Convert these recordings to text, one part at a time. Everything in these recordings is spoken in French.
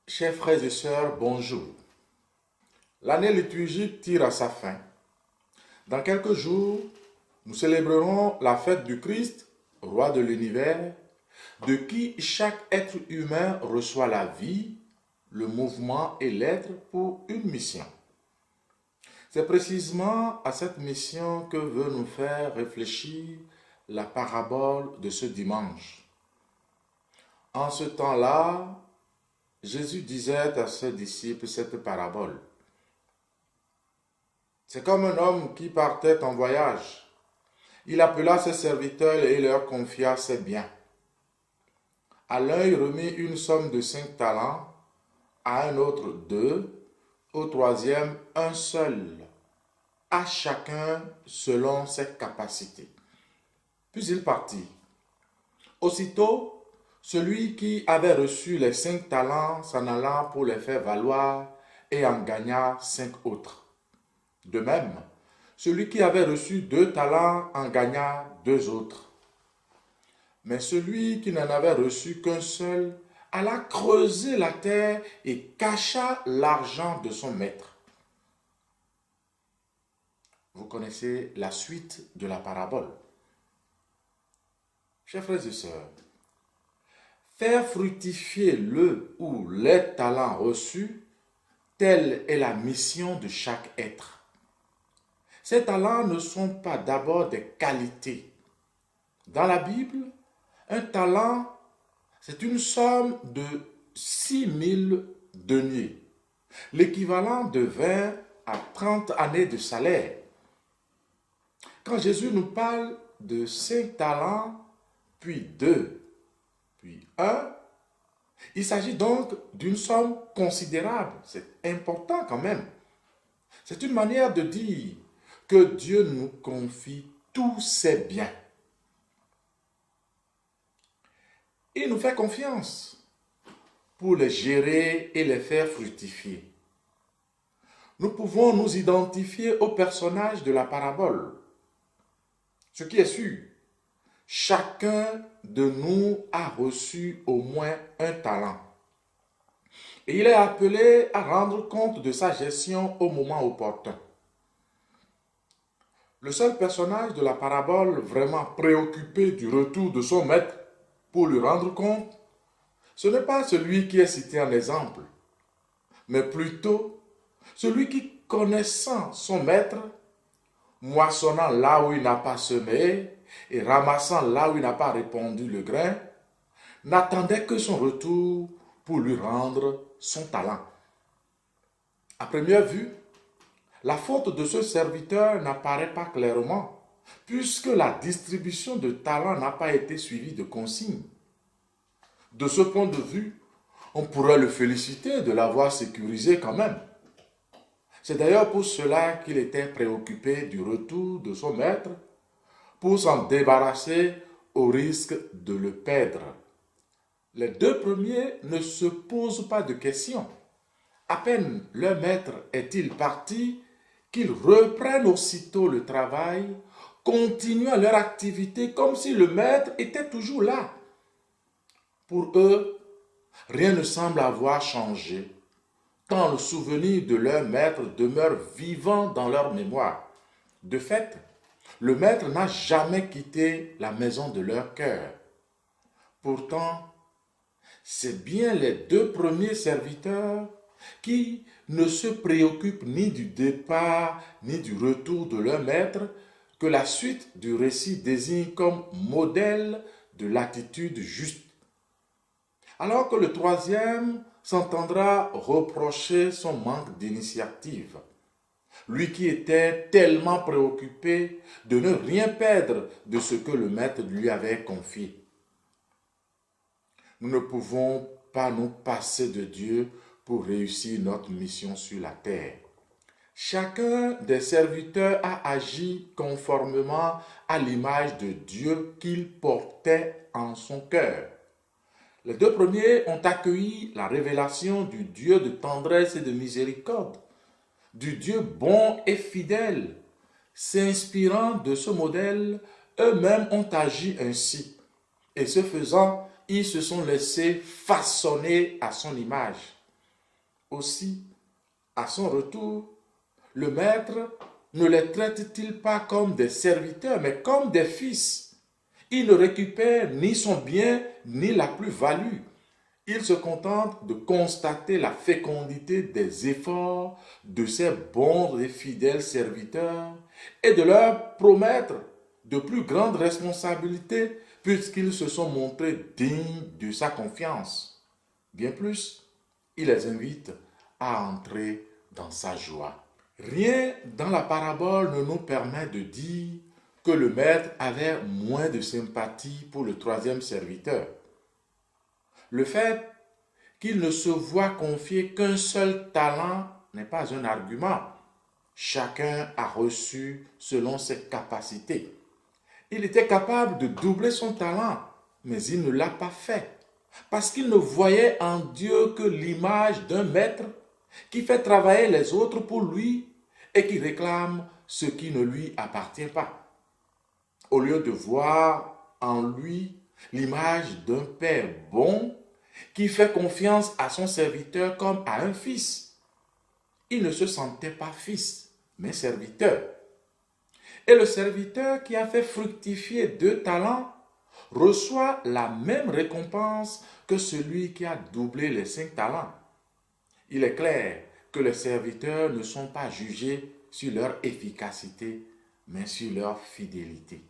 Chers frères et sœurs, bonjour. L'année liturgique tire à sa fin. Dans quelques jours, nous célébrerons la fête du Christ, roi de l'univers, de qui chaque être humain reçoit la vie, le mouvement et l'être pour une mission. C'est précisément à cette mission que veut nous faire réfléchir la parabole de ce dimanche. En ce temps-là, Jésus disait à ses disciples cette parabole. C'est comme un homme qui partait en voyage. Il appela ses serviteurs et leur confia ses biens. À l'un, il remit une somme de 5 talents, à un autre 2, au troisième un seul, à chacun selon ses capacités. Puis il partit. Aussitôt, celui qui avait reçu les 5 talents s'en alla pour les faire valoir et en gagna 5 autres. De même, celui qui avait reçu 2 talents en gagna 2 autres. Mais celui qui n'en avait reçu qu'un seul alla creuser la terre et cacha l'argent de son maître. Vous connaissez la suite de la parabole. Chers frères et sœurs, faire fructifier le ou les talents reçus, telle est la mission de chaque être. Ces talents ne sont pas d'abord des qualités. Dans la Bible, un talent, c'est une somme de 6000 deniers, l'équivalent de 20 à 30 années de salaire. Quand Jésus nous parle de 5 talents, puis 2, puis 1, il s'agit donc d'une somme considérable. C'est important quand même. C'est une manière de dire que Dieu nous confie tous ses biens. Il nous fait confiance pour les gérer et les faire fructifier. Nous pouvons nous identifier au personnage de la parabole. Ce qui est sûr, chacun de nous a reçu au moins un talent. Et il est appelé à rendre compte de sa gestion au moment opportun. Le seul personnage de la parabole vraiment préoccupé du retour de son maître pour lui rendre compte, ce n'est pas celui qui est cité en exemple, mais plutôt celui qui, connaissant son maître, moissonnant là où il n'a pas semé et ramassant là où il n'a pas répandu le grain, n'attendait que son retour pour lui rendre son talent. À première vue, la faute de ce serviteur n'apparaît pas clairement, puisque la distribution de talents n'a pas été suivie de consignes. De ce point de vue, on pourrait le féliciter de l'avoir sécurisé quand même. C'est d'ailleurs pour cela qu'il était préoccupé du retour de son maître, pour s'en débarrasser au risque de le perdre. Les 2 premiers ne se posent pas de questions. À peine leur maître est-il parti, qu'ils reprennent aussitôt le travail, continuant leur activité comme si le maître était toujours là. Pour eux, rien ne semble avoir changé, tant le souvenir de leur maître demeure vivant dans leur mémoire. De fait, le maître n'a jamais quitté la maison de leur cœur. Pourtant, c'est bien les 2 premiers serviteurs qui ne se préoccupent ni du départ ni du retour de leur maître que la suite du récit désigne comme modèle de l'attitude juste. Alors que le troisième s'entendra reprocher son manque d'initiative. Lui qui était tellement préoccupé de ne rien perdre de ce que le maître lui avait confié. Nous ne pouvons pas nous passer de Dieu pour réussir notre mission sur la terre. Chacun des serviteurs a agi conformément à l'image de Dieu qu'il portait en son cœur. Les 2 premiers ont accueilli la révélation du Dieu de tendresse et de miséricorde, du Dieu bon et fidèle. S'inspirant de ce modèle, eux-mêmes ont agi ainsi. Et ce faisant, ils se sont laissés façonner à son image. Aussi, à son retour, le maître ne les traite-t-il pas comme des serviteurs, mais comme des fils? Il ne récupère ni son bien, ni la plus-value. Il se contente de constater la fécondité des efforts de ses bons et fidèles serviteurs et de leur promettre de plus grandes responsabilités puisqu'ils se sont montrés dignes de sa confiance. Bien plus, il les invite à entrer dans sa joie. Rien dans la parabole ne nous permet de dire que le maître avait moins de sympathie pour le troisième serviteur. Le fait qu'il ne se voit confier qu'un seul talent n'est pas un argument. Chacun a reçu selon ses capacités. Il était capable de doubler son talent, mais il ne l'a pas fait, parce qu'il ne voyait en Dieu que l'image d'un maître qui fait travailler les autres pour lui et qui réclame ce qui ne lui appartient pas. Au lieu de voir en lui l'image d'un père bon qui fait confiance à son serviteur comme à un fils. Il ne se sentait pas fils, mais serviteur. Et le serviteur qui a fait fructifier 2 talents reçoit la même récompense que celui qui a doublé les 5 talents. Il est clair que les serviteurs ne sont pas jugés sur leur efficacité, mais sur leur fidélité.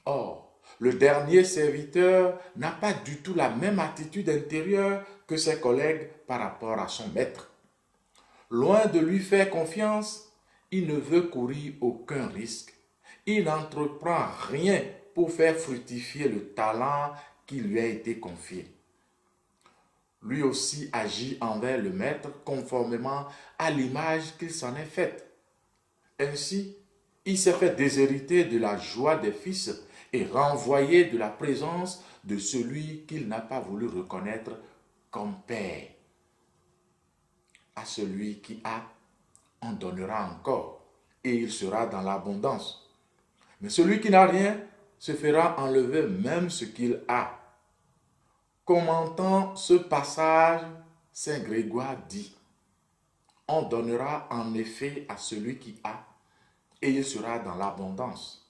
Or, le dernier serviteur n'a pas du tout la même attitude intérieure que ses collègues par rapport à son maître. Loin de lui faire confiance, il ne veut courir aucun risque. Il n'entreprend rien pour faire fructifier le talent qui lui a été confié. Lui aussi agit envers le maître conformément à l'image qu'il s'en est faite. Ainsi, il s'est fait déshériter de la joie des fils et renvoyé de la présence de celui qu'il n'a pas voulu reconnaître comme père. À celui qui a, on donnera encore, et il sera dans l'abondance. Mais celui qui n'a rien se fera enlever même ce qu'il a. Commentant ce passage, saint Grégoire dit: on donnera en effet à celui qui a, et il sera dans l'abondance.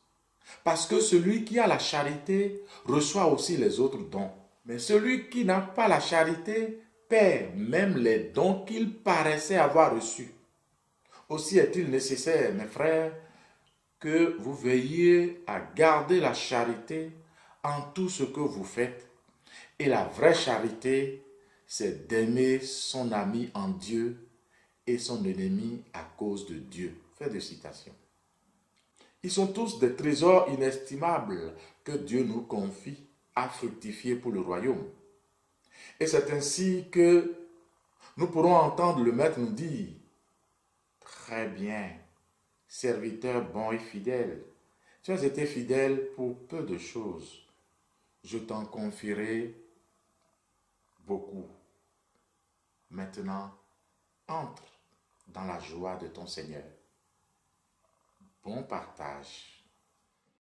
Parce que celui qui a la charité reçoit aussi les autres dons. Mais celui qui n'a pas la charité perd même les dons qu'il paraissait avoir reçus. Aussi est-il nécessaire, mes frères, que vous veilliez à garder la charité en tout ce que vous faites. Et la vraie charité, c'est d'aimer son ami en Dieu et son ennemi à cause de Dieu. Fin de citation. Ils sont tous des trésors inestimables que Dieu nous confie à fructifier pour le royaume. Et c'est ainsi que nous pourrons entendre le Maître nous dire: très bien, serviteur bon et fidèle, tu as été fidèle pour peu de choses, je t'en confierai beaucoup. Maintenant, entre dans la joie de ton Seigneur. Bon partage.